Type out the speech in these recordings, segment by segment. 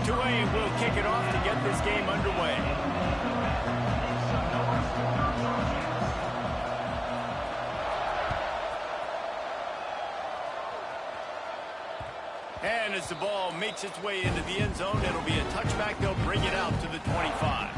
Tulane will kick it off to get this game underway. And as the ball makes its way into the end zone, it'll be a touchback. They'll bring it out to the 25.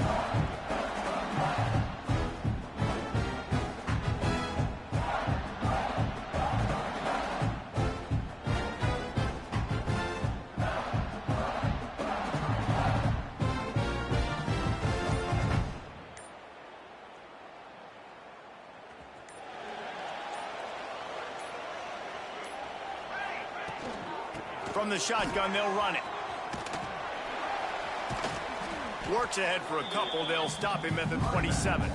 From the shotgun, they'll run it. Works ahead for a couple. They'll stop him at the 27.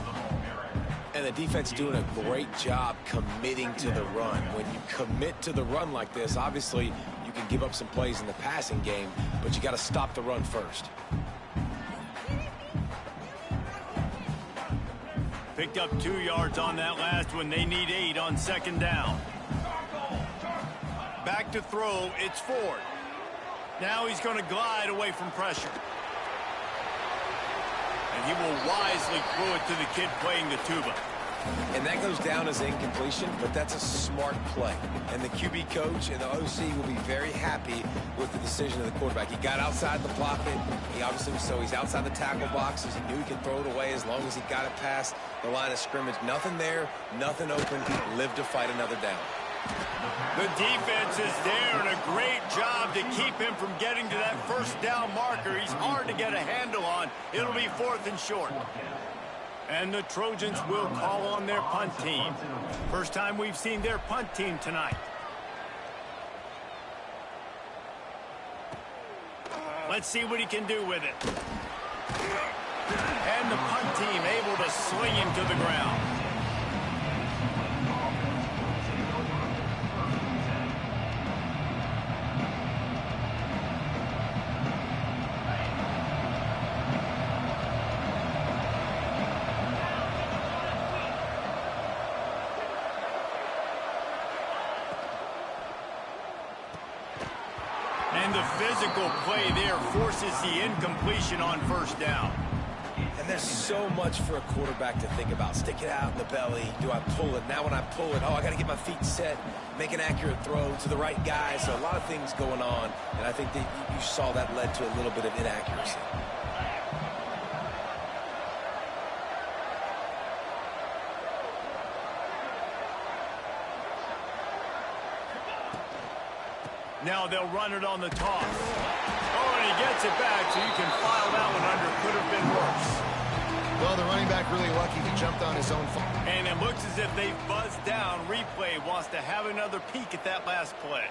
And the defense doing a great job committing to the run. When you commit to the run like this, obviously you can give up some plays in the passing game, but you got to stop the run first. Picked up 2 yards on that last one. They need 8 on second down. Back to throw, it's Ford. Now he's going to glide away from pressure. And he will wisely throw it to the kid playing the tuba. And that goes down as incomplete, but that's a smart play. And the QB coach and the OC will be very happy with the decision of the quarterback. He got outside the pocket. He obviously was so he's outside the tackle boxes. He knew he could throw it away as long as he got it past the line of scrimmage. Nothing there, nothing open. Live to fight another down. The defense is there, and a great job to keep him from getting to that first down marker. He's hard to get a handle on. It'll be 4th and short. And the Trojans will call on their punt team. First time we've seen their punt team tonight. Let's see what he can do with it. And the punt team able to sling him to the ground. And the physical play there forces the incompletion on first down. And there's so much for a quarterback to think about. Stick it out in the belly. Do I pull it? Now when I pull it, I got to get my feet set, make an accurate throw to the right guy. So a lot of things going on. And I think that you saw that led to a little bit of inaccuracy. Now they'll run it on the toss. Oh, and he gets it back, so you can file that one under. Could have been worse. Well, the running back really lucky he jumped on his own. And it looks as if they've buzzed down. Replay wants to have another peek at that last play.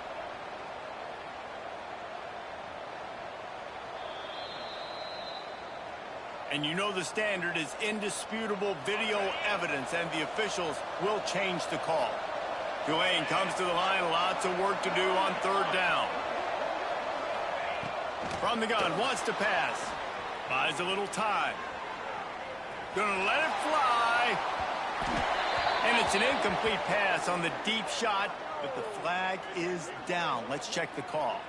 And you know the standard is indisputable video evidence, and the officials will change the call. Tulane comes to the line. Lots of work to do on third down. From the gun, wants to pass. Buys a little time. Gonna let it fly. And it's an incomplete pass on the deep shot, but the flag is down. Let's check the call.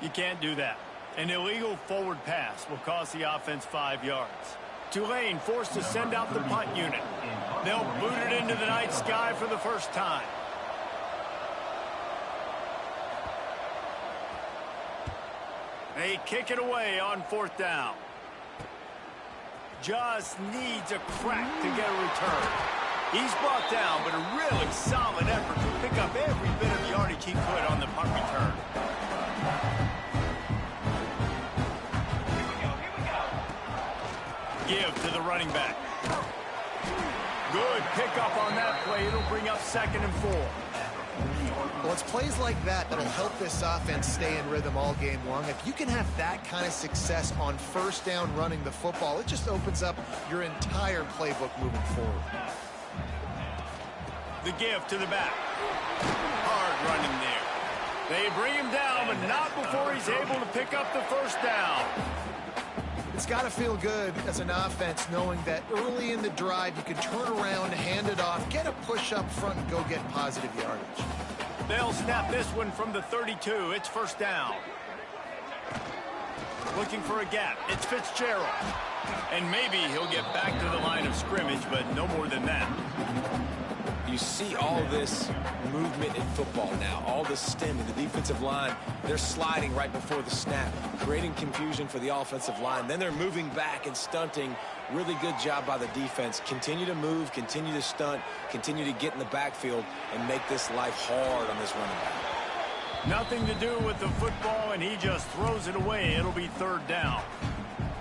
You can't do that. An illegal forward pass will cost the offense 5 yards. Tulane forced to send out the punt unit. They'll boot it into the night sky for the first time. They kick it away on 4th down. Just needs a crack to get a return. He's brought down, but a really solid effort to pick up every bit of yardage he could on the punt return. Give to the running back. Good pickup on that play. It'll bring up 2nd and 4. Well, it's plays like that that'll help this offense stay in rhythm all game long. If you can have that kind of success on first down running the football, it just opens up your entire playbook moving forward. The give to the back. Hard running there. They bring him down, but not before he's able to pick up the first down. It's got to feel good as an offense knowing that early in the drive you can turn around, hand it off, get a push up front, and go get positive yardage. They'll snap this one from the 32. It's first down. Looking for a gap. It's Fitzgerald. And maybe he'll get back to the line of scrimmage, but no more than that. You see all this movement in football now, all the stemming, the defensive line, they're sliding right before the snap, creating confusion for the offensive line. Then they're moving back and stunting. Really good job by the defense. Continue to move, continue to stunt, continue to get in the backfield and make this life hard on this running back. Nothing to do with the football, and he just throws it away. It'll be third down.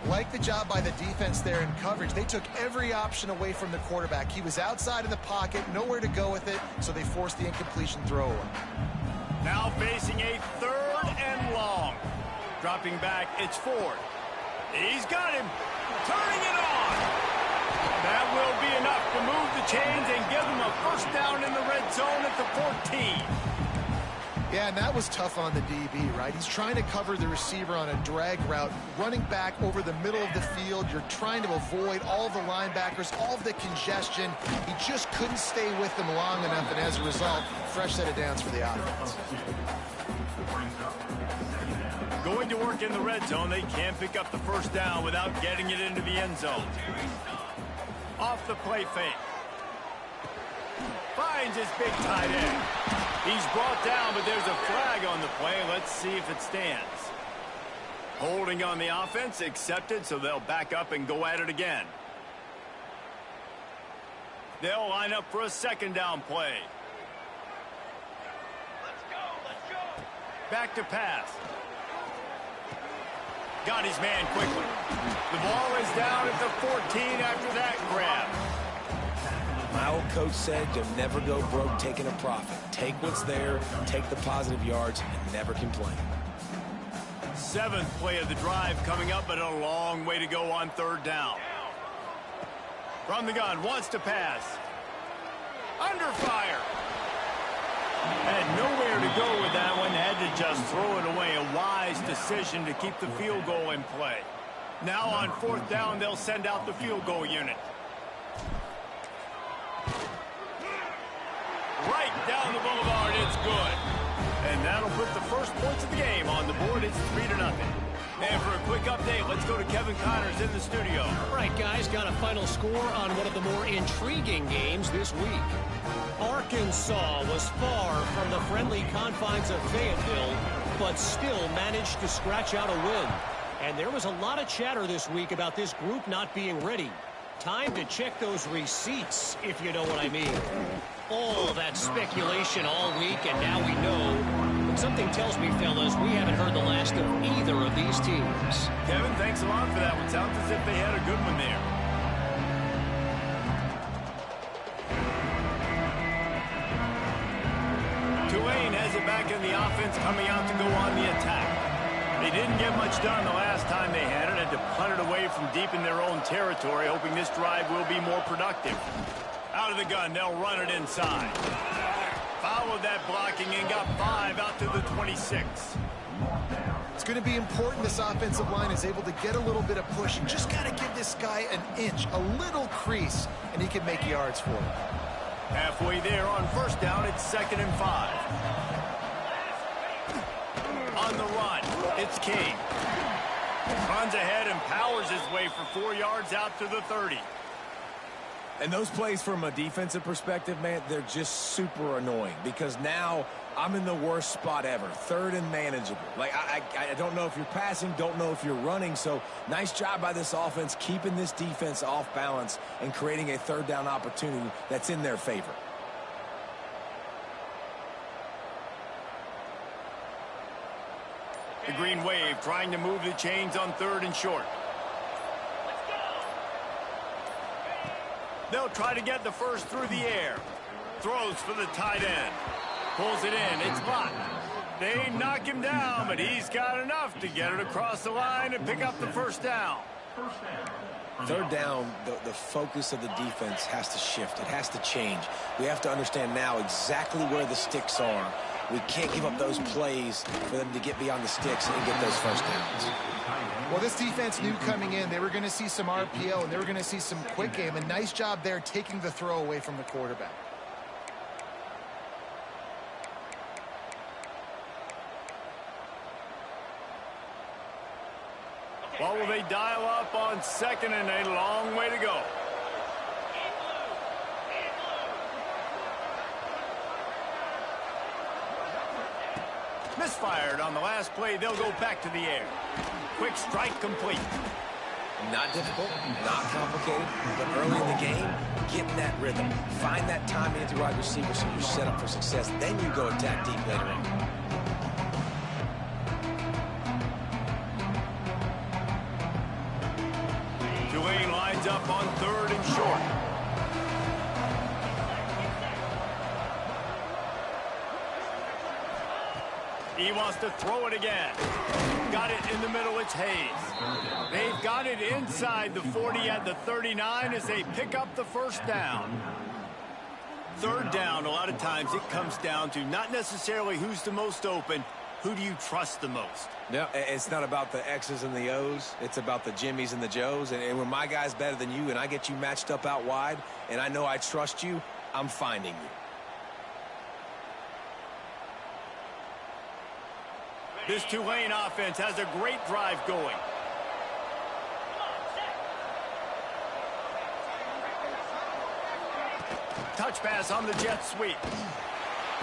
Like the job by the defense there in coverage. They took every option away from the quarterback. He was outside in the pocket, nowhere to go with it, so they forced the incompletion throw away. Now facing a third and long. Dropping back, it's Ford. He's got him. Turning it on. That will be enough to move the chains and give them a first down in the red zone at the 14. Yeah, and that was tough on the DB, right? He's trying to cover the receiver on a drag route, running back over the middle of the field. You're trying to avoid all the linebackers, all of the congestion. He just couldn't stay with them long enough, and as a result, fresh set of downs for the offense. Going to work in the red zone, they can't pick up the first down without getting it into the end zone. Off the play fake. Finds his big tight end. He's brought down, but there's a flag on the play. Let's see if it stands. Holding on the offense, accepted, so they'll back up and go at it again. They'll line up for a second down play. Let's go. Back to pass. Got his man quickly. The ball is down at the 14 after that grab. My old coach said you'll never go broke taking a profit. Take what's there, take the positive yards, and never complain. Seventh play of the drive coming up, but a long way to go on third down. From the gun, wants to pass. Under fire. Had nowhere to go with that one. Had to just throw it away. A wise decision to keep the field goal in play. Now on fourth down, they'll send out the field goal unit. Right down the boulevard, it's good. And that'll put the first points of the game on the board. It's 3-0. And for a quick update, let's go to Kevin Connors in the studio. All right, guys, got a final score on one of the more intriguing games this week. Arkansas was far from the friendly confines of Fayetteville, but still managed to scratch out a win. And there was a lot of chatter this week about this group not being ready. Time to check those receipts, if you know what I mean. All that speculation all week, and now we know. But something tells me, fellas, we haven't heard the last of either of these teams. Kevin, thanks a lot for that one. Sounds as if they had a good one there. Tulane has it back in the offense, coming out to go on the attack. They didn't get much done the last time they had it. Had to punt it away from deep in their own territory, hoping this drive will be more productive. Out of the gun, they'll run it inside. Followed that blocking and got 5 out to the 26. It's going to be important this offensive line is able to get a little bit of push. You just got to give this guy an inch, a little crease, and he can make yards for it. Halfway there on first down, it's 2nd and 5. On the run, it's King. Runs ahead and powers his way for 4 yards out to the 30. And those plays from a defensive perspective, man, they're just super annoying because now I'm in the worst spot ever. 3rd and manageable. Like, I don't know if you're passing, don't know if you're running. So nice job by this offense keeping this defense off balance and creating a 3rd down opportunity that's in their favor. The Green Wave trying to move the chains on 3rd and short. They'll try to get the first through the air. Throws for the tight end. Pulls it in. It's blocked. They knock him down, but he's got enough to get it across the line and pick up the first down. 3rd down, the focus of the defense has to shift. It has to change. We have to understand now exactly where the sticks are. We can't give up those plays for them to get beyond the sticks and get those first downs. Well, this defense knew coming in they were going to see some RPO and they were going to see some quick game. A nice job there taking the throw away from the quarterback. What will they dial up on second and a long way to go? Misfired on the last play. They'll go back to the air. Quick strike complete. Not difficult, not complicated, but early in the game, get in that rhythm. Find that timing at the wide receiver so you're set up for success. Then you go attack deep later on. Tulane lines up on third and short. He wants to throw it again. Got it in the middle. It's Hayes. They've got it inside the 40 at the 39 as they pick up the first down. Third down, a lot of times it comes down to not necessarily who's the most open, who do you trust the most? No, it's not about the X's and the O's. It's about the Jimmies and the Joes. And when my guy's better than you and I get you matched up out wide and I know I trust you, I'm finding you. This Tulane offense has a great drive going. Touch pass on the jet sweep.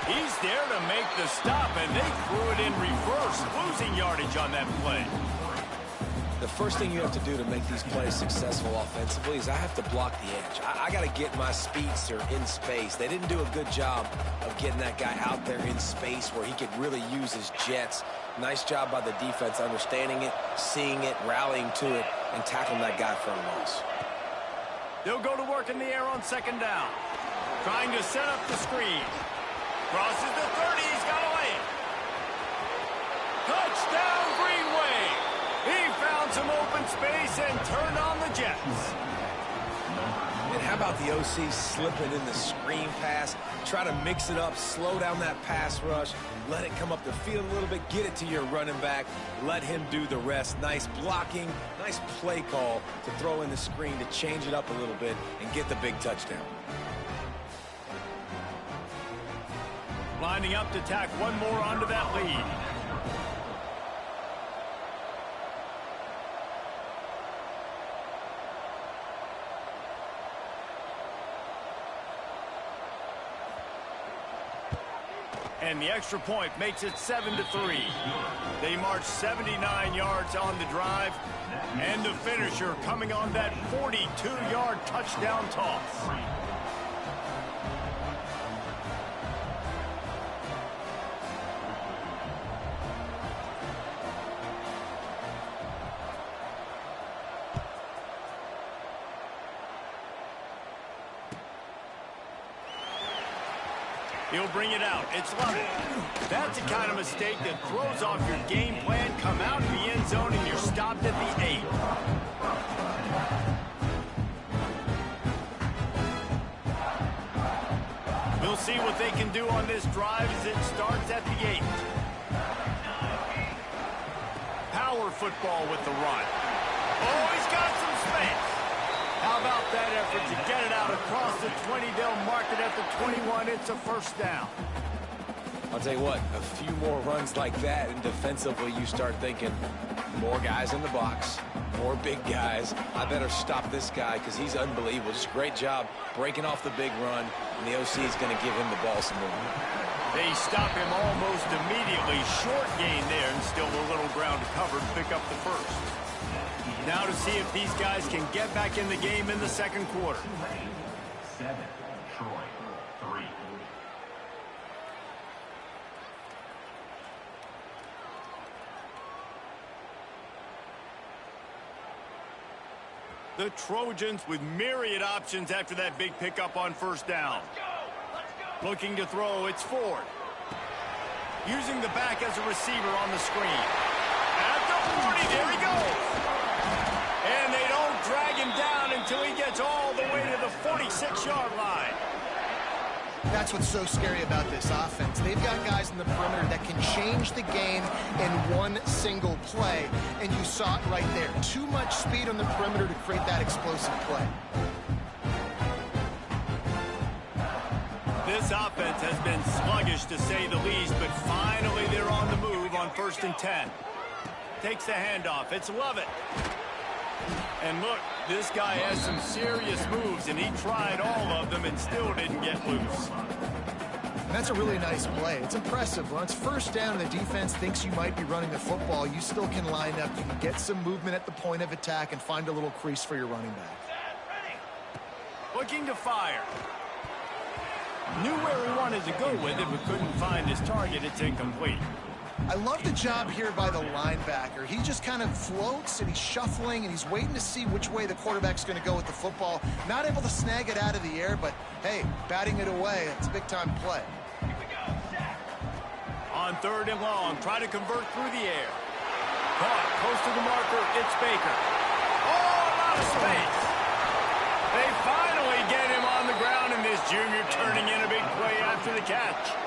He's there to make the stop, and they threw it in reverse, losing yardage on that play. The first thing you have to do to make these plays successful offensively is I have to block the edge. I got to get my speedster in space. They didn't do a good job of getting that guy out there in space where he could really use his jets. Nice job by the defense understanding it, seeing it, rallying to it, and tackling that guy for a loss. They'll go to work in the air on second down. Trying to set up the screen. Crosses the 30. He's got to lay it. Touchdown, Green Wave. He found some open space and turned on the Jets. And how about the OC slipping in the screen pass? Try to mix it up, slow down that pass rush, let it come up the field a little bit, get it to your running back, let him do the rest. Nice blocking, nice play call to throw in the screen to change it up a little bit and get the big touchdown. Lining up to tack one more onto that lead. And the extra point makes it 7-3. They march 79 yards on the drive. And the finisher coming on that 42-yard touchdown toss. He'll bring it out. It's level. That's the kind of mistake that throws off your game plan. Come out in the end zone and you're stopped at the 8. We'll see what they can do on this drive as it starts at the 8. Power football with the run. Oh, he's got some space. How about that effort to get it out across the 20? They'll mark it at the 21. It's a first down. I'll tell you what, a few more runs like that, and defensively you start thinking, more guys in the box, more big guys. I better stop this guy because he's unbelievable. Just a great job breaking off the big run, and the OC is going to give him the ball some more. They stop him almost immediately. Short gain there, and still a little ground to cover to pick up the first. Now to see if these guys can get back in the game in the second quarter. 7, Troy 3. The Trojans with myriad options after that big pickup on first down. Looking to throw, it's Ford. Using the back as a receiver on the screen. At the 40, there he goes. And they don't drag him down until he gets all the way to the 46-yard line. That's what's so scary about this offense. They've got guys in the perimeter that can change the game in one single play. And you saw it right there. Too much speed on the perimeter to create that explosive play. This offense has been sluggish to say the least, but finally they're on the move on 1st and 10. Takes the handoff. It's Lovett. And look, this guy has some serious moves, and he tried all of them and still didn't get loose. And that's a really nice play. It's impressive. When it's first down and the defense thinks you might be running the football, you still can line up. You can get some movement at the point of attack and find a little crease for your running back. Looking to fire. Knew where he wanted to go with it, but couldn't find his target. It's incomplete. I love the job here by the linebacker. He just kind of floats and he's shuffling and he's waiting to see which way the quarterback's going to go with the football. Not able to snag it out of the air, but hey, batting it away, it's a big-time play. On 3rd and long, try to convert through the air. Caught close to the marker, it's Baker. Oh, a lot of space. They finally get him on the ground, and this junior turning in a big play after the catch.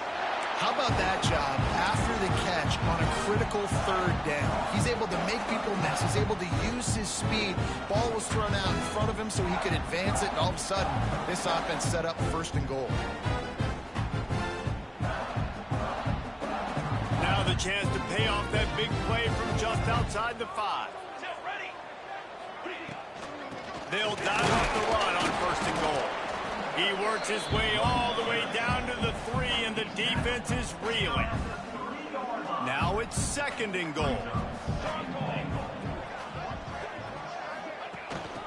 How about that job after the catch on a critical 3rd down? He's able to make people miss. He's able to use his speed. Ball was thrown out in front of him so he could advance it, and all of a sudden, this offense set up 1st and goal. Now the chance to pay off that big play from just outside the 5. They'll dive up the run on 1st and goal. He works his way all the way down to the 3, and the defense is reeling. Now it's 2nd and goal.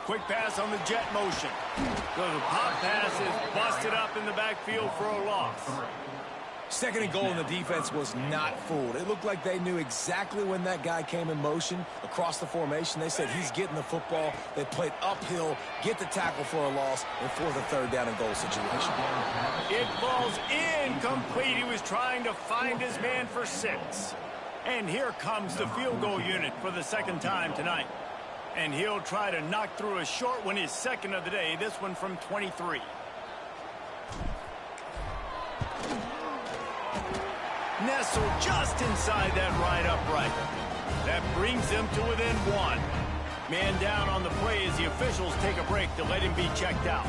Quick pass on the jet motion. So the pop pass is busted up in the backfield for a loss. 2nd and goal, and the defense was not fooled. It looked like they knew exactly when that guy came in motion across the formation. They said he's getting the football. They played uphill, get the tackle for a loss, and for the 3rd down and goal situation. It falls incomplete. He was trying to find his man for 6. And here comes the field goal unit for the 2nd time tonight. And he'll try to knock through a short one, his 2nd of the day, this one from 23. Nestled just inside that right upright. That brings them to within 1. Man down on the play as the officials take a break to let him be checked out.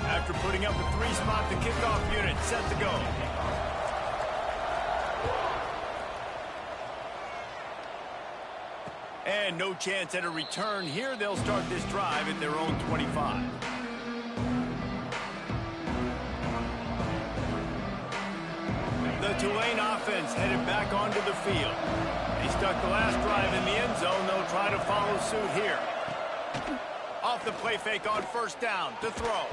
After putting up a 3-spot, the kickoff unit set to go. And no chance at a return here. They'll start this drive at their own 25. The Tulane offense headed back onto the field. They stuck the last drive in the end zone. They'll try to follow suit here. Off the play fake on 1st down to throw.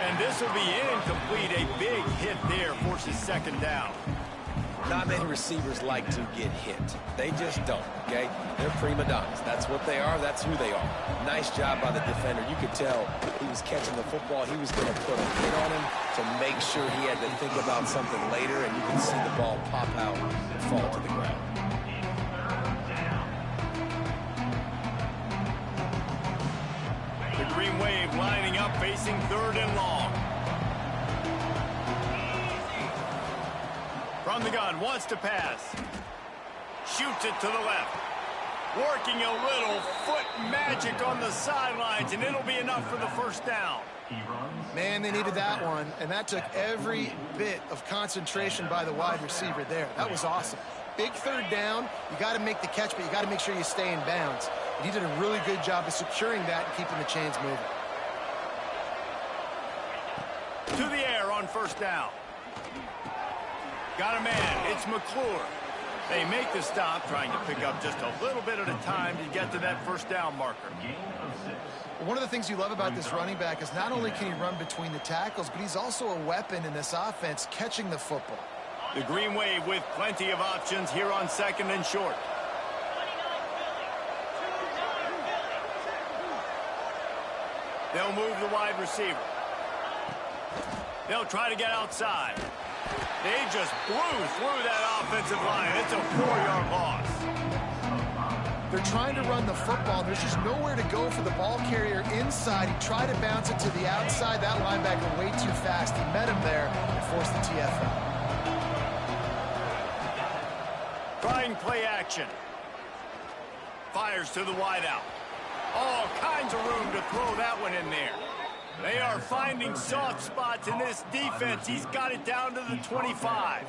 And this will be incomplete. A big hit there forces 2nd down. Not many receivers like to get hit. They just don't, okay? They're prima donnas. That's what they are. That's who they are. Nice job by the defender. You could tell he was catching the football. He was going to put a hit on him to make sure he had to think about something later, and you can see the ball pop out and fall to the ground. The Green Wave lining up, facing 3rd and long. From the gun, wants to pass. Shoots it to the left. Working a little foot magic on the sidelines, and it'll be enough for the 1st down. Man, they needed that one, and that took every bit of concentration by the wide receiver there. That was awesome. Big 3rd down. You got to make the catch, but you got to make sure you stay in bounds. And he did a really good job of securing that and keeping the chains moving. To the air on 1st down. Got a man. It's McClure. They make the stop, trying to pick up just a little bit at a time to get to that 1st down marker. One of the things you love about this running back is not only can he run between the tackles, but he's also a weapon in this offense catching the football. The Green Wave with plenty of options here on 2nd and short. They'll move the wide receiver. They'll try to get outside. They just blew through that offensive line. It's a 4-yard loss. They're trying to run the football. There's just nowhere to go for the ball carrier inside. He tried to bounce it to the outside. That linebacker way too fast. He met him there and forced the TFL. Trying play action. Fires to the wideout. All kinds of room to throw that one in there. They are finding soft spots in this defense. He's got it down to the 25.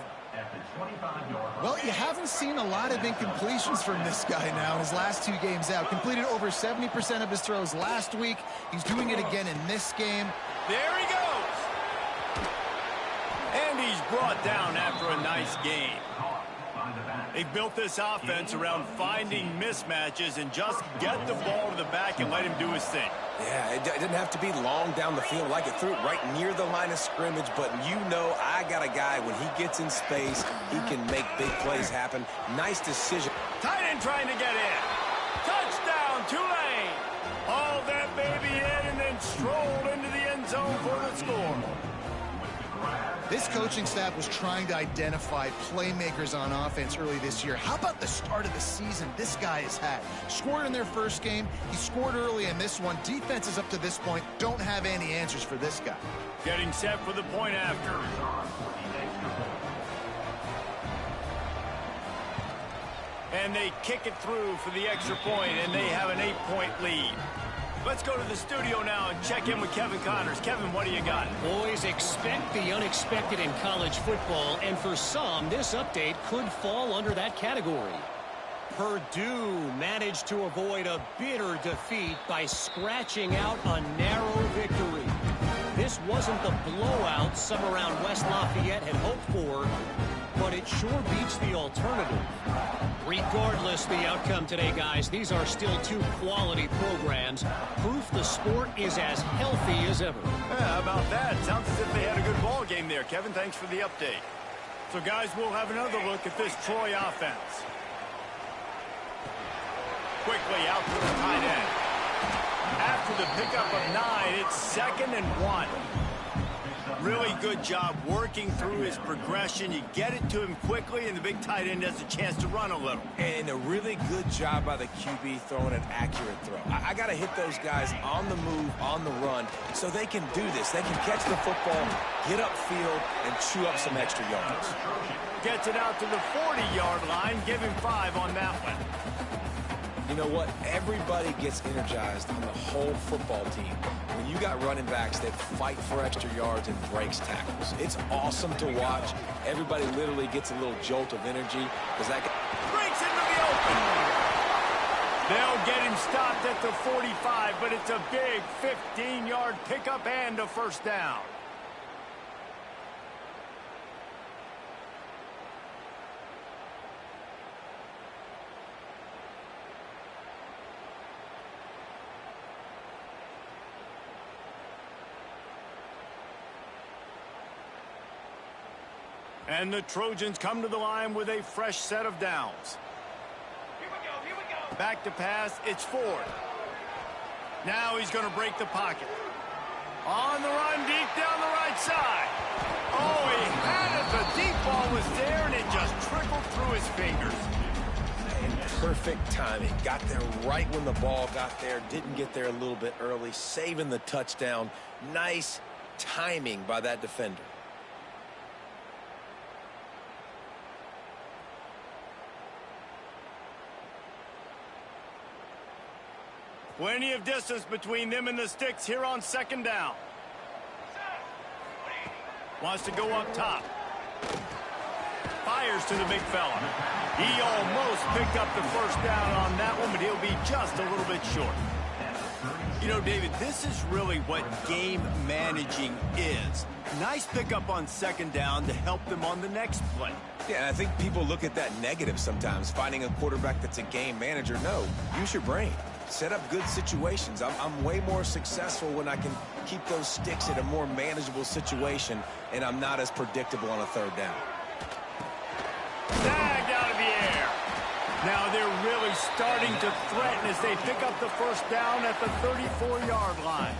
Well, you haven't seen a lot of incompletions from this guy now his last 2 games out. Completed over 70% of his throws last week. He's doing it again in this game. There he goes. And he's brought down after a nice game. They've built this offense around finding mismatches and just get the ball to the back and let him do his thing. Yeah, it didn't have to be long down the field. Like it threw it right near the line of scrimmage, but you know I got a guy, when he gets in space, he can make big plays happen. Nice decision. Tight end trying to get in. Touchdown, Tulane. Hauled that baby in and then strolled into the end zone for the score. This coaching staff was trying to identify playmakers on offense early this year. How about the start of the season this guy has had? Scored in their first game. He scored early in this one. Defenses up to this point don't have any answers for this guy. Getting set for the point after. And they kick it through for the extra point, and they have an 8-point lead. Let's go to the studio now and check in with Kevin Connors. Kevin, what do you got? Boys, expect the unexpected in college football, and for some, this update could fall under that category. Purdue managed to avoid a bitter defeat by scratching out a narrow victory. This wasn't the blowout some around West Lafayette had hoped for, but it sure beats the alternative. Regardless the outcome today, guys, these are still 2 quality programs. Proof the sport is as healthy as ever. How about that? Sounds as if they had a good ball game there. Kevin, thanks for the update. So, guys, we'll have another look at this Troy offense. Quickly out to the tight end. After the pickup of 9, it's 2nd and 1. Really good job working through his progression. You get it to him quickly, and the big tight end has a chance to run a little. And a really good job by the QB throwing an accurate throw. I got to hit those guys on the move, on the run, so they can do this. They can catch the football, get upfield, and chew up some extra yards. Gets it out to the 40-yard line. Give him 5 on that one. You know what? Everybody gets energized on the whole football team when you got running backs that fight for extra yards and breaks tackles. It's awesome to watch. Everybody literally gets a little jolt of energy because that breaks into the open. They'll get him stopped at the 45, but it's a big 15-yard pickup and a first down. And the Trojans come to the line with a fresh set of downs. Here we go. Back to pass, it's Ford. Now he's going to break the pocket. On the run, deep down the right side. Oh, he had it. The deep ball was there, and it just trickled through his fingers. And perfect timing. Got there right when the ball got there. Didn't get there a little bit early. Saving the touchdown. Nice timing by that defender. Plenty of distance between them and the sticks here on 2nd down. Wants to go up top. Fires to the big fella. He almost picked up the first down on that one, but he'll be just a little bit short. You know, David, this is really what game managing is. Nice pickup on 2nd down to help them on the next play. Yeah, and I think people look at that negative sometimes, finding a quarterback that's a game manager. No, use your brain. Set up good situations. I'm way more successful when I can keep those sticks in a more manageable situation, and I'm not as predictable on a 3rd down. Tagged out of the air. Now they're really starting to threaten as they pick up the first down at the 34-yard line.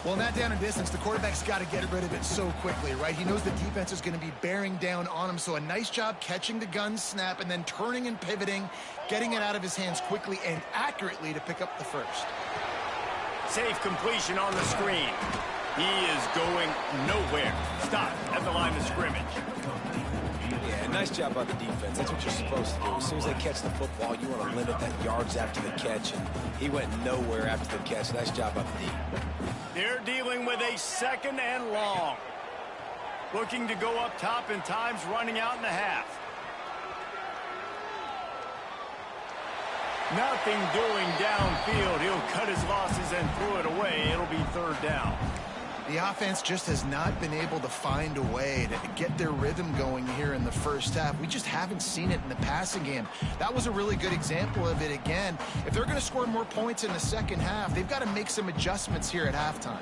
Well, in that down and distance, the quarterback's got to get rid of it so quickly, right? He knows the defense is going to be bearing down on him, so a nice job catching the gun snap and then turning and pivoting, getting it out of his hands quickly and accurately to pick up the first. Safe completion on the screen. He is going nowhere. Stop at the line of scrimmage. Yeah, nice job by the defense. That's what you're supposed to do. As soon as they catch the football, you want to limit that yards after the catch, and he went nowhere after the catch. Nice job by the D. They're dealing with a 2nd and long. Looking to go up top, and time's running out in the half. Nothing doing downfield. He'll cut his losses and throw it away. It'll be 3rd down. The offense just has not been able to find a way to get their rhythm going here in the first half. We just haven't seen it in the passing game. That was a really good example of it again. If they're going to score more points in the second half, they've got to make some adjustments here at halftime.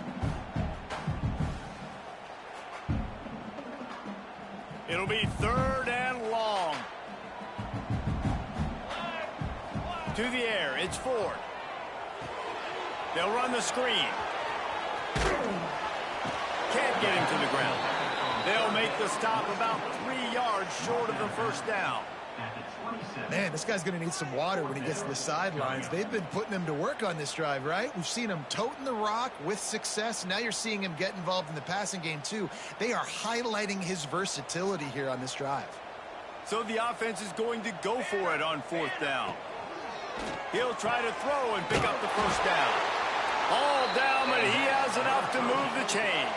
It'll be 3rd and long. To the air, it's Ford. They'll run the screen. Can't get him to the ground. They'll make the stop about 3 yards short of the 1st down. Man, this guy's going to need some water when he gets to the sidelines. They've been putting him to work on this drive, right? We've seen him toting the rock with success. Now you're seeing him get involved in the passing game, too. They are highlighting his versatility here on this drive. So the offense is going to go for it on 4th down. He'll try to throw and pick up the 1st down. All down, but he has enough to move the chains.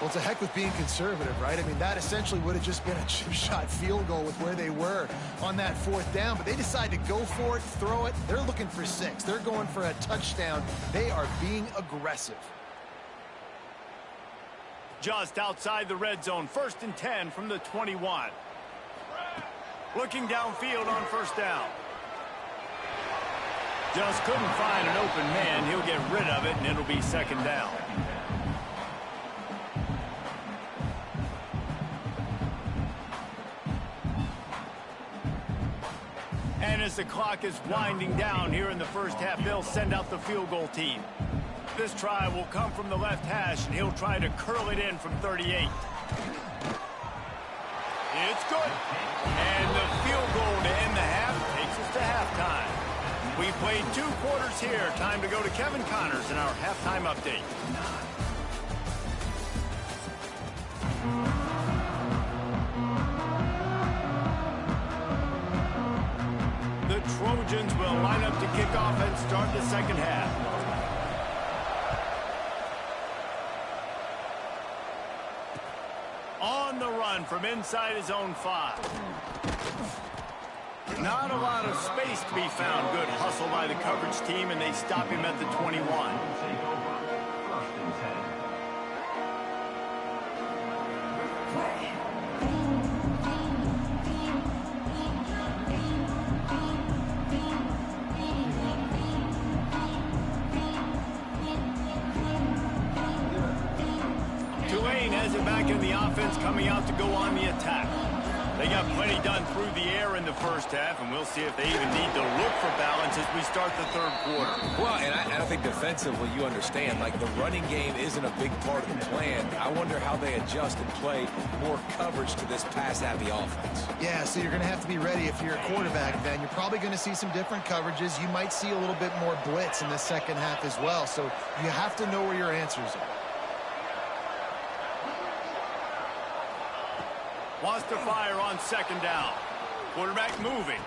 Well, it's a heck with being conservative, right? I mean, that essentially would have just been a chip shot field goal with where they were on that 4th down. But they decide to go for it, throw it. They're looking for 6. They're going for a touchdown. They are being aggressive. Just outside the red zone, 1st and 10 from the 21. Looking downfield on 1st down. Just couldn't find an open man. He'll get rid of it, and it'll be 2nd down. And as the clock is winding down here in the first half, they'll send out the field goal team. This try will come from the left hash, and he'll try to curl it in from 38. It's good. And the field goal to end the half takes us to halftime. We played 2 quarters here. Time to go to Kevin Connors in our halftime update. The Trojans will line up to kick off and start the 2nd half. On the run from inside his own 5. Not a lot of space to be found. Good hustle by the coverage team, and they stop him at the 21. Tulane has it back in the offense, coming out to go on the attack. They got plenty done through the air in the first half, and we'll see if they even need to look for balance as we start the 3rd quarter. Well, and I think defensively, you understand, like, the running game isn't a big part of the plan. I wonder how they adjust and play more coverage to this pass-happy offense. Yeah, so you're going to have to be ready if you're a quarterback, then. You're probably going to see some different coverages. You might see a little bit more blitz in the second half as well, so you have to know where your answers are. Wants to fire on 2nd down. Quarterback moving.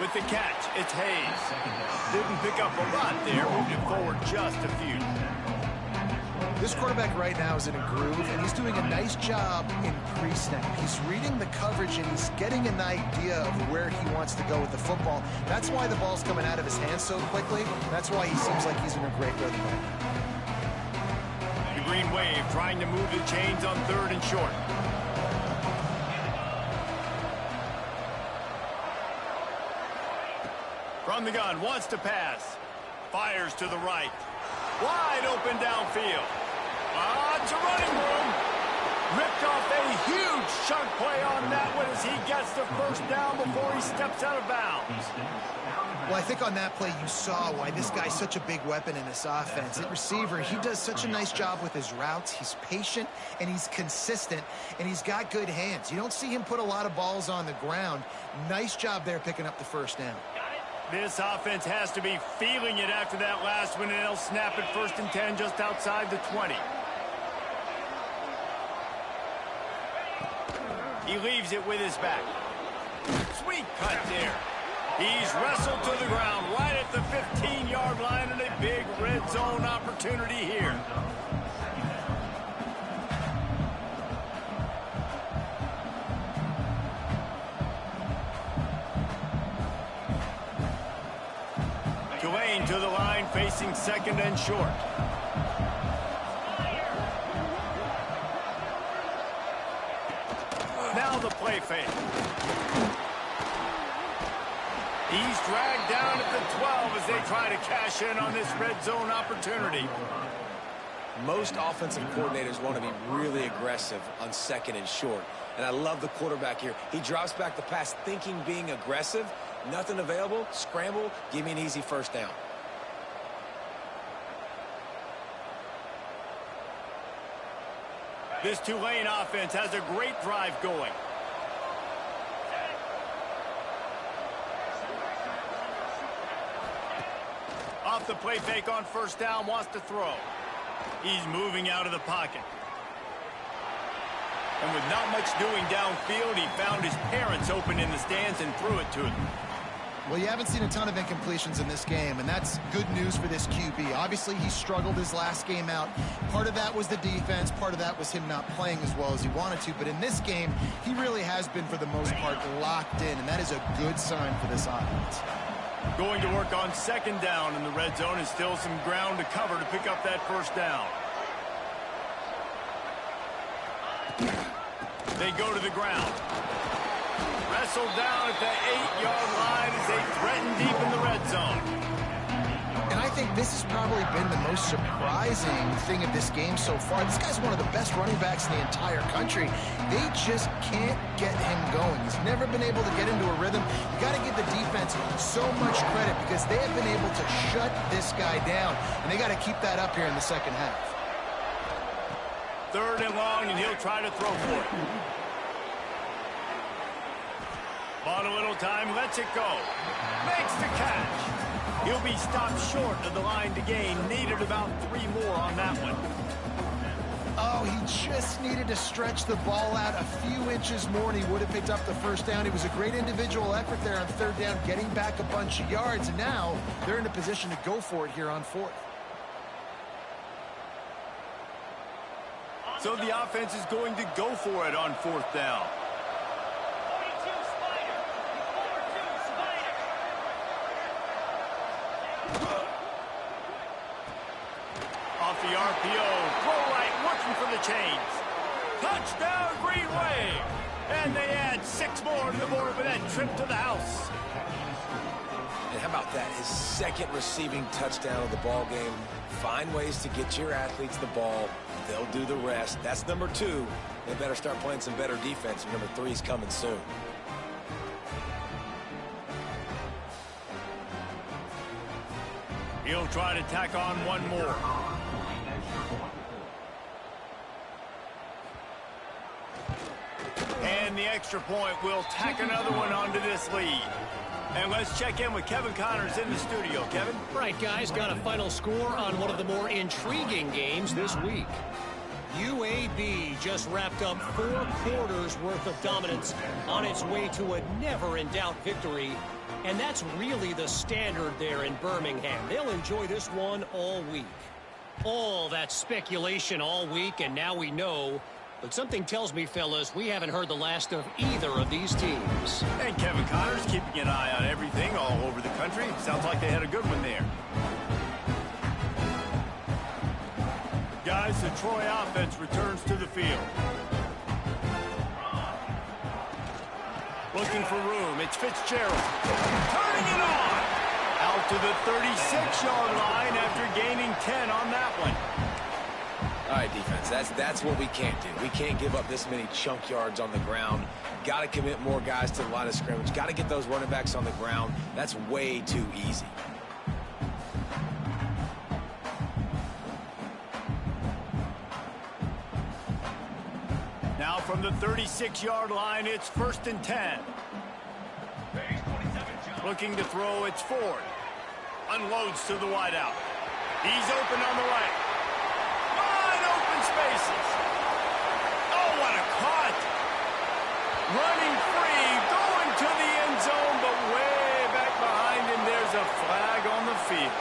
With the catch, it's Hayes. Didn't pick up a lot there. Moved it forward just a few. This quarterback right now is in a groove, and he's doing a nice job in pre-snap. He's reading the coverage, and he's getting an idea of where he wants to go with the football. That's why the ball's coming out of his hands so quickly. That's why he seems like he's in a great rhythm right now. The Green Wave trying to move the chains on 3rd and short. From the gun, wants to pass. Fires to the right. Wide open downfield. It's a running room. Ripped off a huge chunk play on that one as he gets the 1st down before he steps out of bounds. Well, I think on that play you saw why this guy's such a big weapon in this offense. At receiver, he does such a nice job with his routes. He's patient, and he's consistent, and he's got good hands. You don't see him put a lot of balls on the ground. Nice job there picking up the 1st down. This offense has to be feeling it after that last one, and they'll snap it 1st and 10 just outside the 20. He leaves it with his back. Sweet cut there. He's wrestled to the ground right at the 15-yard line, and a big red zone opportunity here. Tulane to the line, facing second and short. Now the play fake. He's dragged down at the 12 as they try to cash in on this red zone opportunity. Most offensive coordinators want to be really aggressive on second and short. And I love the quarterback here. He drops back the pass thinking being aggressive. Nothing available. Scramble. Give me an easy first down. This Tulane offense has a great drive going. Off the play fake on first down, wants to throw. He's moving out of the pocket. And with not much doing downfield, he found his parents open in the stands and threw it to them. Well, you haven't seen a ton of incompletions in this game, and that's good news for this QB. Obviously, he struggled his last game out. Part of that was the defense. Part of that was him not playing as well as he wanted to. But in this game, he really has been, for the most part, locked in, and that is a good sign for this offense. Going to work on second down in the red zone, and still some ground to cover to pick up that first down. They go to the ground. Wrestled down at the 8-yard line as they threaten deep in the red zone. And I think this has probably been the most surprising thing of this game so far. This guy's one of the best running backs in the entire country. They just can't get him going. He's never been able to get into a rhythm. You got to give the defense so much credit because they have been able to shut this guy down. And they got to keep that up here in the second half. Third and long, and he'll try to throw for it. Bought a little time, lets it go. Makes the catch. He'll be stopped short of the line to gain. Needed about 3 more on that one. Oh, he just needed to stretch the ball out a few inches more, and he would have picked up the first down. It was a great individual effort there on third down, getting back a bunch of yards. And now they're in a position to go for it here on fourth. So the offense is going to go for it on fourth down. Off the RPO, throw right, looking for the chains. Touchdown, Green Wave! And they add 6 more to the board with that trip to the house. And how about that? His second receiving touchdown of the ball game. Find ways to get your athletes the ball. They'll do the rest. That's number 2. They better start playing some better defense. And number 3 is coming soon. He'll try to tack on one more. And the extra point will tack another one onto this lead. And let's check in with Kevin Connors in the studio. Kevin? Right, guys, got a final score on one of the more intriguing games this week. UAB just wrapped up 4 quarters worth of dominance on its way to a never-in-doubt victory. And that's really the standard there in Birmingham. They'll enjoy this one all week. All that speculation all week, and now we know. But something tells me, fellas, we haven't heard the last of either of these teams. And Kevin Connors keeping an eye on everything all over the country. Sounds like they had a good one there. Guys, the Troy offense returns to the field. Looking for room. It's Fitzgerald. Turning it on. Out to the 36-yard line after gaining 10 on that one. All right, defense, that's what we can't do. We can't give up this many chunk yards on the ground. Got to commit more guys to the line of scrimmage. Got to get those running backs on the ground. That's way too easy. Now from the 36-yard line, it's 1st and 10. Looking to throw, it's Ford. Unloads to the wideout. He's open on the right. Wide open spaces. Oh, what a cut. Running free, going to the end zone, but way back behind him, there's a flag on the field.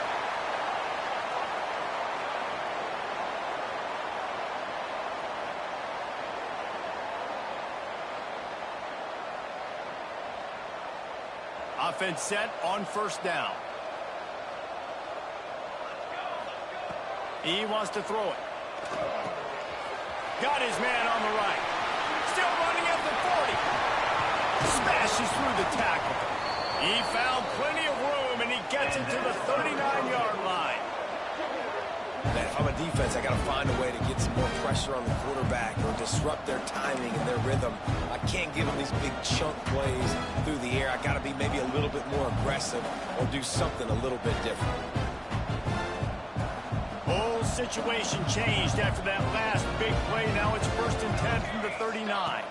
Offense set on first down. He wants to throw it. Got his man on the right. Still running at the 40. Smashes through the tackle. He found plenty of room, and he gets it to the 39-yard line. Man, if I'm a defense, I got to find a way to get some more pressure on the quarterback or disrupt their timing and their rhythm. I can't give them these big chunk plays through the air. I got to be maybe a little bit more aggressive or do something a little bit different. Whole situation changed after that last big play. Now it's 1st and 10 from the 39.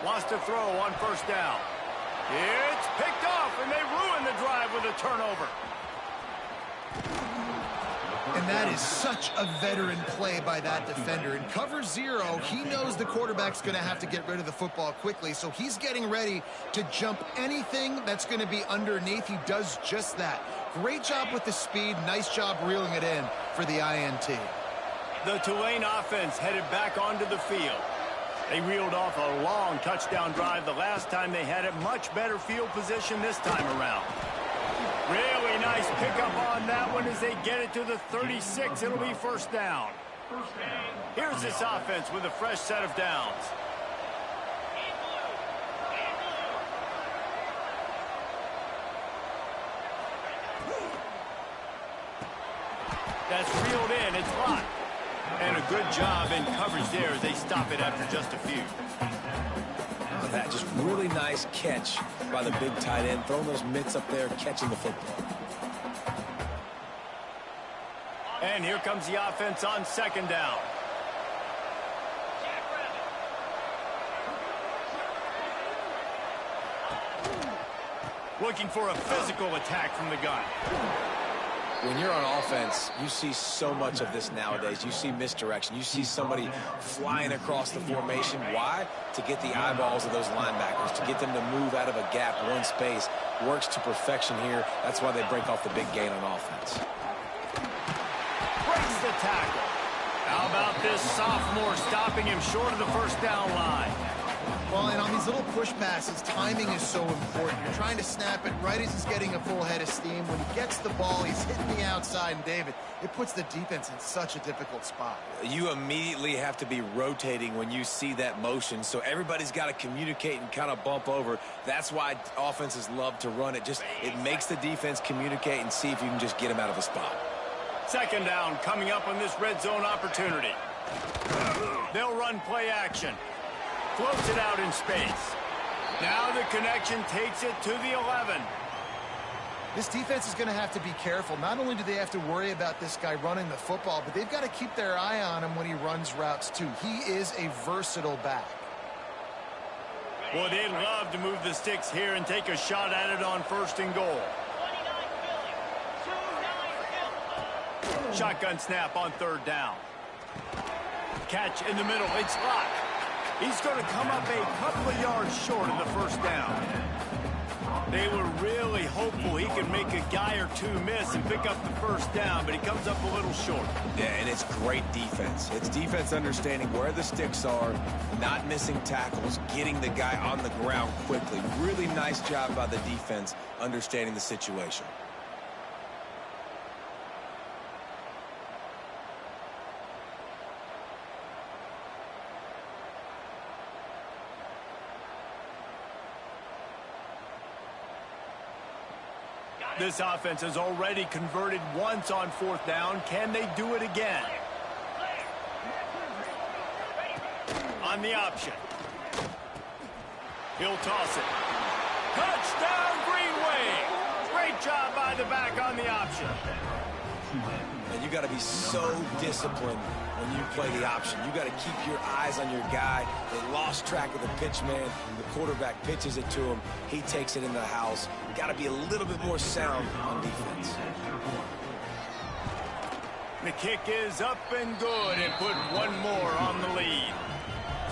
Wants to throw on first down. It's picked off, and they ruin the drive with a turnover. And that is such a veteran play by that defender. In cover 0, he knows the quarterback's going to have to get rid of the football quickly, so he's getting ready to jump anything that's going to be underneath. He does just that. Great job with the speed. Nice job reeling it in for the INT. The Tulane offense headed back onto the field. They reeled off a long touchdown drive the last time they had it. Much better field position this time around. Really nice pickup on that one as they get it to the 36. It'll be first down. Here's this offense with a fresh set of downs. That's reeled in. It's locked. And a good job in coverage there as they stop it after just a few. That just really nice catch by the big tight end, throwing those mitts up there, catching the football. And here comes the offense on second down. Looking for a physical attack from the gun. When you're on offense, you see so much of this nowadays. You see misdirection. You see somebody flying across the formation. Why? To get the eyeballs of those linebackers, to get them to move out of a gap, one space. Works to perfection here. That's why they break off the big gain on offense. Breaks the tackle. How about this sophomore stopping him short of the first down line? Well, and on these little push passes, timing is so important. You're trying to snap it right as he's getting a full head of steam. When he gets the ball, he's hitting the outside, and David, it puts the defense in such a difficult spot. You immediately have to be rotating when you see that motion, so everybody's got to communicate and kind of bump over. That's why offenses love to run it. It makes the defense communicate and see if you can just get him out of a spot. Second down coming up on this red zone opportunity. They'll run play action. Floats it out in space. Now the connection takes it to the 11. This defense is going to have to be careful. Not only do they have to worry about this guy running the football, but they've got to keep their eye on him when he runs routes too. He is a versatile back. Boy, they'd love to move the sticks here and take a shot at it on first and goal. Shotgun snap on third down. Catch in the middle. It's locked. He's going to come up a couple of yards short of the first down. They were really hopeful he could make a guy or two miss and pick up the first down, but he comes up a little short. Yeah, and it's great defense. It's defense understanding where the sticks are, not missing tackles, getting the guy on the ground quickly. Really nice job by the defense understanding the situation. This offense has already converted once on fourth down. Can they do it again? On the option. He'll toss it. Touchdown, Green Wave. Great job by the back on the option. And you got to be so disciplined when you play the option. You got to keep your eyes on your guy. They lost track of the pitch man. The quarterback pitches it to him. He takes it in the house. Got to be a little bit more sound on defense. The kick is up and good and put one more on the lead.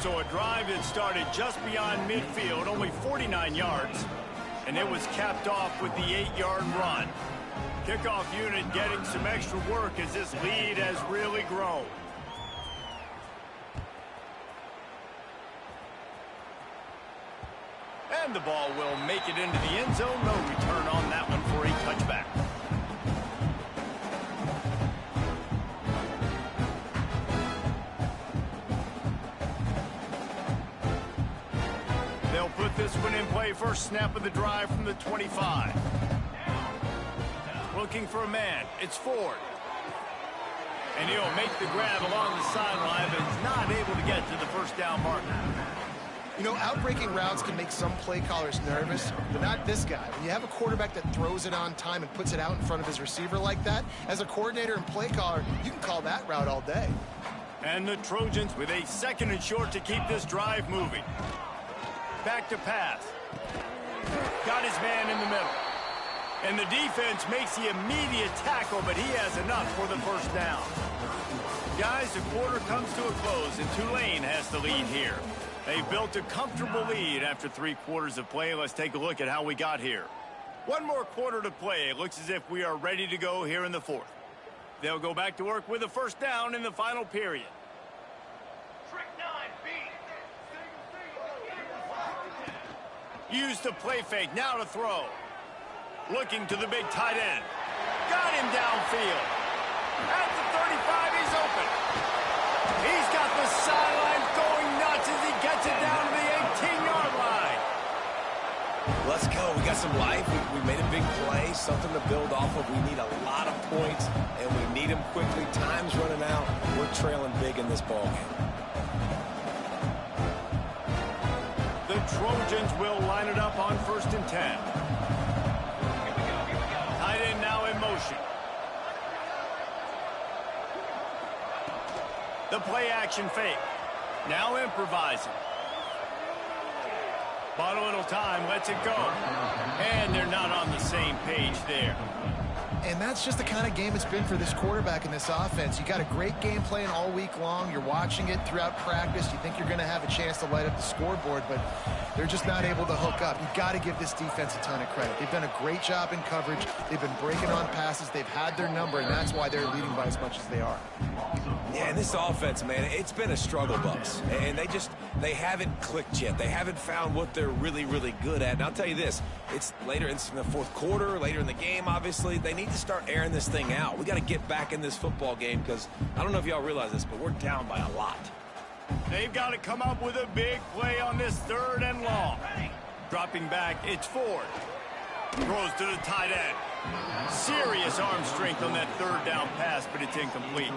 So a drive that started just beyond midfield, only 49 yards, and it was capped off with the 8-yard run. Kickoff unit getting some extra work as this lead has really grown. And the ball will make it into the end zone. No return on that one for a touchback. They'll put this one in play. First snap of the drive from the 25. Looking for a man. It's Ford. And he'll make the grab along the sideline, but is not able to get to the first down marker. You know, outbreaking routes can make some play callers nervous, but not this guy. When you have a quarterback that throws it on time and puts it out in front of his receiver like that, as a coordinator and play caller, you can call that route all day. And the Trojans with a 2nd and short to keep this drive moving. Back to pass. Got his man in the middle. And the defense makes the immediate tackle, but he has enough for the first down. Guys, the quarter comes to a close, and Tulane has the lead here. They've built a comfortable lead after 3 quarters of play. Let's take a look at how we got here. 1 more quarter to play. It looks as if we are ready to go here in the 4th. They'll go back to work with a first down in the final period. Use the play fake, now to throw. Looking to the big tight end. Got him downfield. At the 35, he's open. He's got the sidelines going nuts as he gets it down to the 18-yard line. Let's go. We got some life. We made a big play, something to build off of. We need a lot of points, and we need them quickly. Time's running out. We're trailing big in this ballgame. The Trojans will line it up on 1st and 10. Tight end now in motion. The play action fake. Now improvising. Bought a little time, lets it go. And they're not on the same page there. And that's just the kind of game it's been for this quarterback in this offense. You got a great game plan all week long. You're watching it throughout practice. You think you're going to have a chance to light up the scoreboard, but they're just not able to hook up. You've got to give this defense a ton of credit. They've done a great job in coverage. They've been breaking on passes. They've had their number, and that's why they're leading by as much as they are. Yeah, and this offense, man, it's been a struggle bus. And they haven't clicked yet. They haven't found what they're really, really good at. And I'll tell you this, it's later in the 4th quarter, later in the game, obviously. They need to start airing this thing out. We got to get back in this football game because I don't know if y'all realize this, but we're down by a lot. They've got to come up with a big play on this 3rd and long. Dropping back, it's Ford. Throws to the tight end. Serious arm strength on that 3rd down pass, but it's incomplete.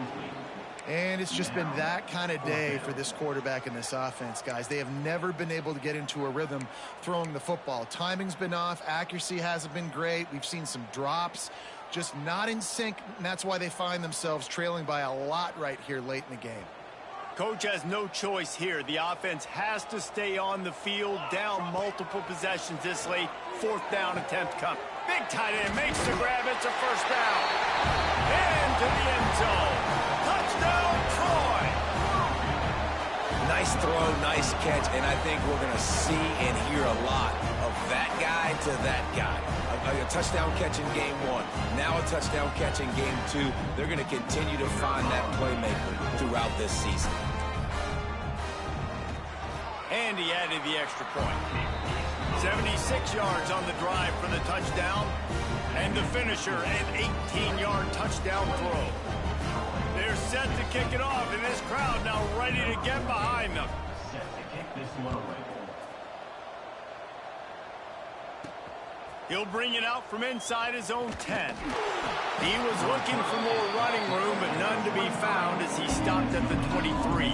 And it's just been that kind of day for this quarterback in this offense, guys. They have never been able to get into a rhythm throwing the football. Timing's been off. Accuracy hasn't been great. We've seen some drops. Just not in sync, and that's why they find themselves trailing by a lot right here late in the game. Coach has no choice here. The offense has to stay on the field, down multiple possessions this late. 4th down attempt coming. Big tight end makes the grab. It's a first down. Into the end zone. Touchdown, Troy. Nice throw, nice catch, and I think we're going to see and hear a lot of that guy to that guy. A touchdown catch in game 1, now a touchdown catch in game 2. They're going to continue to find that playmaker throughout this season. And he added the extra point. 76 yards on the drive for the touchdown. And the finisher, an 18-yard touchdown throw. They're set to kick it off, and this crowd now ready to get behind them. Set to kick this one away. He'll bring it out from inside his own 10. He was looking for more running room, but none to be found as he stopped at the 23.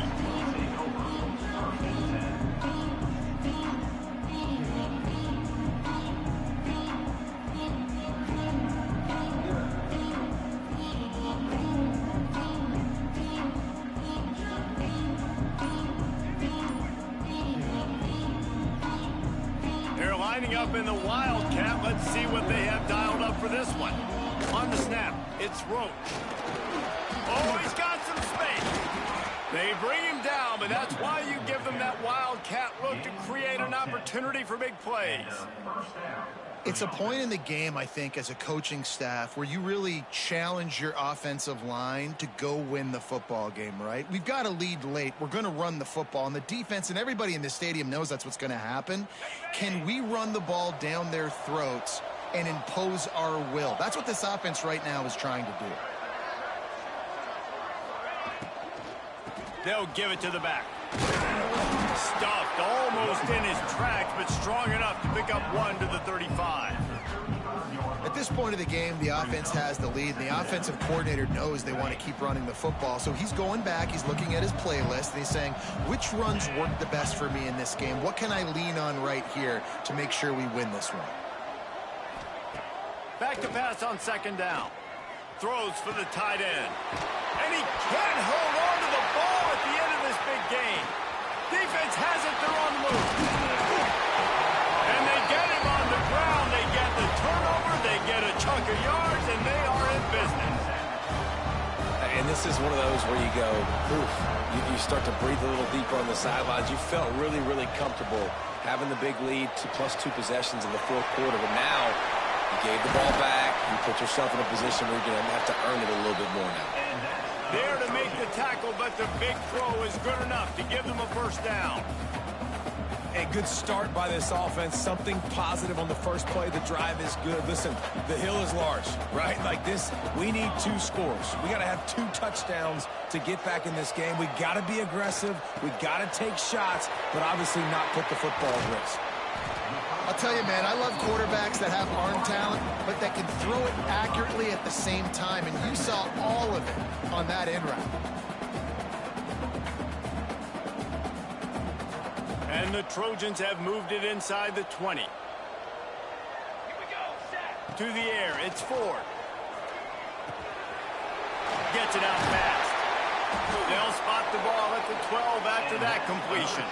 Lining up in the Wildcat. Let's see what they have dialed up for this one. On the snap, it's Roach. Oh, he's got some space. They bring him down, but that's why you give them that wildcat look to create an opportunity for big plays. It's a point in the game, I think, as a coaching staff where you really challenge your offensive line to go win the football game, right? We've got to lead late. We're going to run the football. And the defense and everybody in the stadium knows that's what's going to happen. Can we run the ball down their throats and impose our will? That's what this offense right now is trying to do. They'll give it to the back. Stuffed almost in his tracks, but strong enough to pick up 1 to the 35. At this point of the game, the offense has the lead, and the offensive coordinator knows they want to keep running the football. So he's going back, he's looking at his playlist, and he's saying, which runs work the best for me in this game? What can I lean on right here to make sure we win this one? Back to pass on second down. Throws for the tight end. And he can't hold on to the ball at the end of this big game. Defense has it, they're on the move. And they get him on the ground. They get the turnover, they get a chunk of yards, and they are in business. And this is one of those where you go, oof, you start to breathe a little deeper on the sidelines. You felt really, really comfortable having the big lead to +2 possessions in the fourth quarter, but now you gave the ball back. You put yourself in a position where you're going to have to earn it a little bit more now. There to make the tackle, but the big throw is good enough to give them a first down. A good start by this offense. Something positive on the first play. The drive is good. Listen, the hill is large, right? Like this, we need 2 scores. We got to have 2 touchdowns to get back in this game. We got to be aggressive. We got to take shots, but obviously not put the football at risk. I'll tell you, man, I love quarterbacks that have arm talent, but that can throw it accurately at the same time, and you saw all of it on that end route. And the Trojans have moved it inside the 20. To the air, it's Ford. Gets it out fast. They'll spot the ball at the 12 after that completion.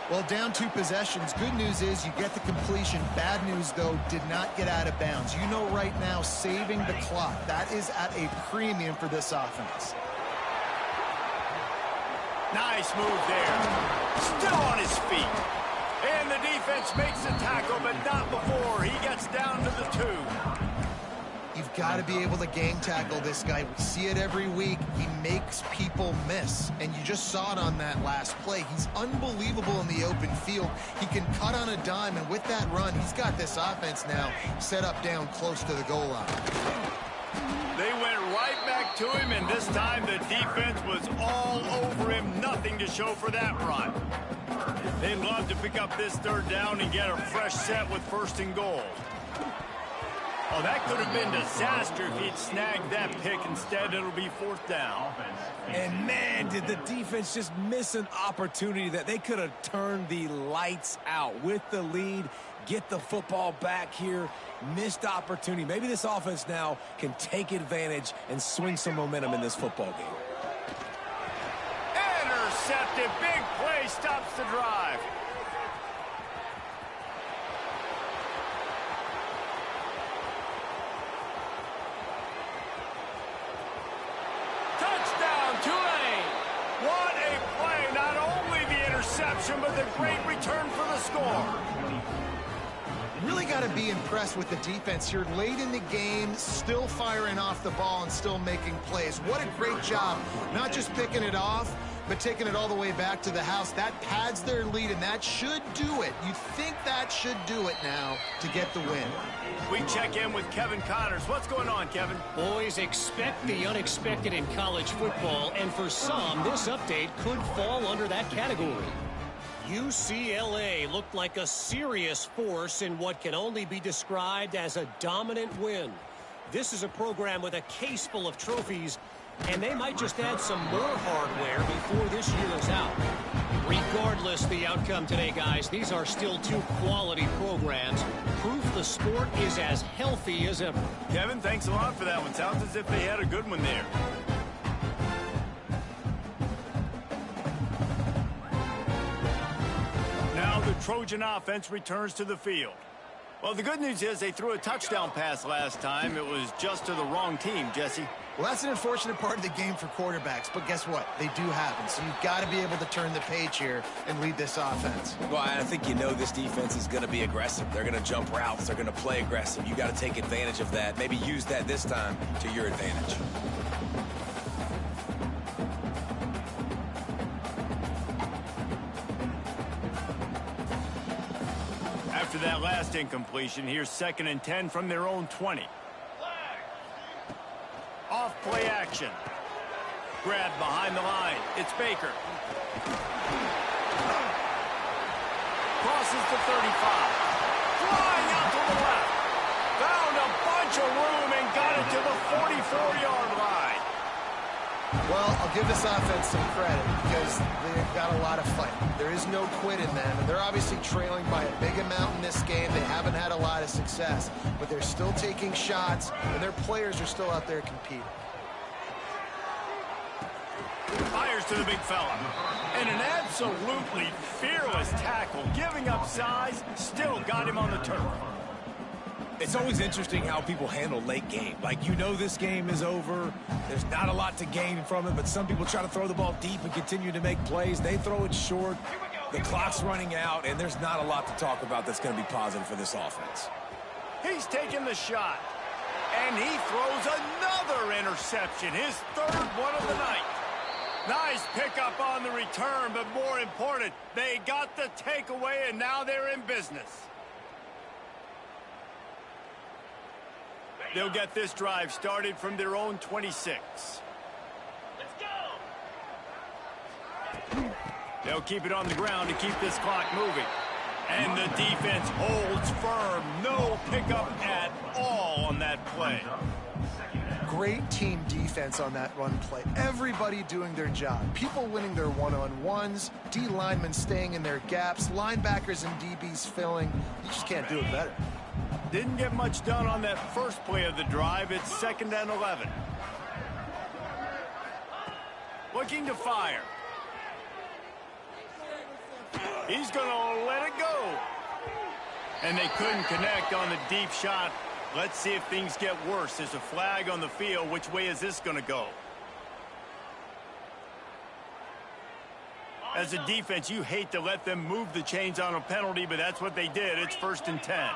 Well, down 2 possessions. Good news is you get the completion. Bad news, though, did not get out of bounds. You know right now, saving the clock, that is at a premium for this offense. Nice move there. Still on his feet. And the defense makes the tackle, but not before he gets down to the 2. You've got to be able to game tackle this guy. We see it every week. He makes people miss, and you just saw it on that last play. He's unbelievable in the open field. He can cut on a dime, and with that run, he's got this offense now set up down close to the goal line. They went right back to him, and this time the defense was all over him. Nothing to show for that run. They'd love to pick up this 3rd down and get a fresh set with 1st and goal. Oh, that could have been disaster if he'd snagged that pick. Instead, it'll be 4th down. And, man, did the defense just miss an opportunity that they could have turned the lights out with the lead, get the football back here. Missed opportunity. Maybe this offense now can take advantage and swing some momentum in this football game. Intercepted. Big play stops the drive. Touchdown, Tulane. What a play. Not only the interception, but the great return for the score. Really got to be impressed with the defense here late in the game, still firing off the ball and still making plays. What a great job, not just picking it off, but taking it all the way back to the house. That pads their lead, and that should do it. You think that should do it now to get the win. We check in with Kevin Connors. What's going on, Kevin? Boys, expect the unexpected in college football, and for some, this update could fall under that category. UCLA looked like a serious force in what can only be described as a dominant win. This is a program with a case full of trophies, and they might just add some more hardware before this year is out. Regardless the outcome today, guys, these are still 2 quality programs. Proof the sport is as healthy as ever. Kevin, thanks a lot for that one. Sounds as if they had a good one there. Now the Trojan offense returns to the field. Well, the good news is they threw a touchdown pass last time. It was just to the wrong team, Jesse. Well, that's an unfortunate part of the game for quarterbacks, but guess what? They do happen, so you've got to be able to turn the page here and lead this offense. Well, I think you know this defense is going to be aggressive. They're going to jump routes. They're going to play aggressive. You got to take advantage of that. Maybe use that this time to your advantage. After that last incompletion, here's 2nd and 10 from their own 20. Off play action. Grab behind the line. It's Baker. Crosses the 35. Flying out to the left. Found a bunch of room and got it to the 44-yard line. Well, I'll give this offense some credit because they've got a lot of fight. There is no quit in them, and they're obviously trailing by a big amount in this game. They haven't had a lot of success, but they're still taking shots, and their players are still out there competing. Fires to the big fella. And an absolutely fearless tackle, giving up size, still got him on the turf. It's always interesting how people handle late game. Like, you know this game is over. There's not a lot to gain from it, but some people try to throw the ball deep and continue to make plays. They throw it short. The clock's running out, and there's not a lot to talk about that's going to be positive for this offense. He's taking the shot. And he throws another interception, his 3rd one of the night. Nice pickup on the return, but more important, they got the takeaway, and now they're in business. They'll get this drive started from their own 26. Let's go! They'll keep it on the ground to keep this clock moving. And the defense holds firm. No pickup at all on that play. Great team defense on that run play. Everybody doing their job. People winning their one-on-ones, D linemen staying in their gaps, linebackers and DBs filling. You just can't do it better. Didn't get much done on that first play of the drive. It's 2nd and 11. Looking to fire. He's going to let it go. And they couldn't connect on the deep shot. Let's see if things get worse. There's a flag on the field. Which way is this going to go? As a defense, you hate to let them move the chains on a penalty, but that's what they did. It's 1st and 10.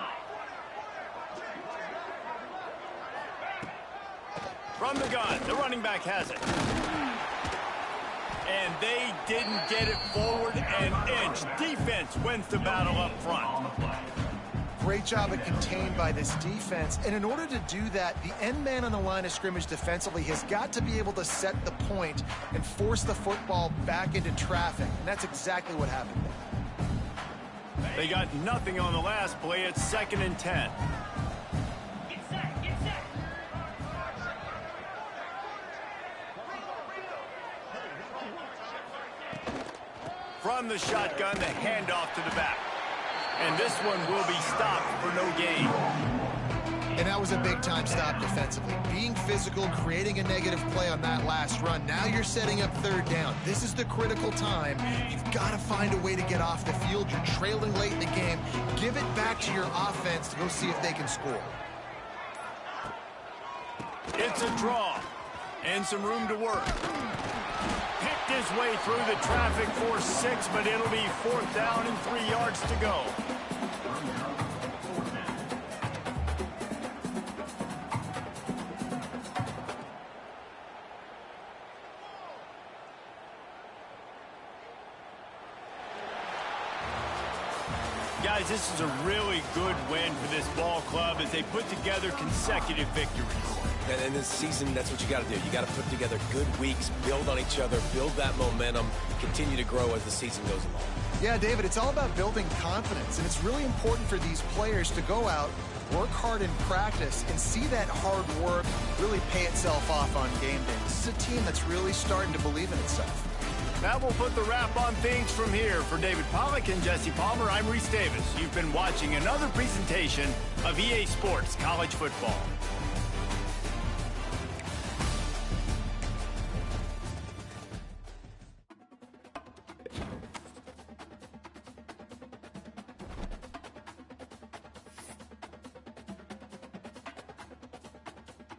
From the gun, the running back has it. And they didn't get it forward an inch. Defense wins the battle up front. Great job at contained by this defense. And in order to do that, the end man on the line of scrimmage defensively has got to be able to set the point and force the football back into traffic. And that's exactly what happened there. They got nothing on the last play. It's 2nd and 10. From the shotgun, the handoff to the back. And this one will be stopped for no gain. And that was a big-time stop defensively. Being physical, creating a negative play on that last run. Now you're setting up 3rd down. This is the critical time. You've got to find a way to get off the field. You're trailing late in the game. Give it back to your offense to go see if they can score. It's a draw. And some room to work. Picked his way through the traffic for 6, but it'll be 4th down and 3 yards to go. Guys, this is a really good win for this ball club as they put together consecutive victories. And in this season, that's what you got to do. You got to put together good weeks, build on each other, build that momentum, continue to grow as the season goes along. Yeah, David, it's all about building confidence, and it's really important for these players to go out, work hard in practice, and see that hard work really pay itself off on game day. This is a team that's really starting to believe in itself. That will put the wrap on things from here. For David Pollack and Jesse Palmer, I'm Reese Davis. You've been watching another presentation of EA Sports College Football.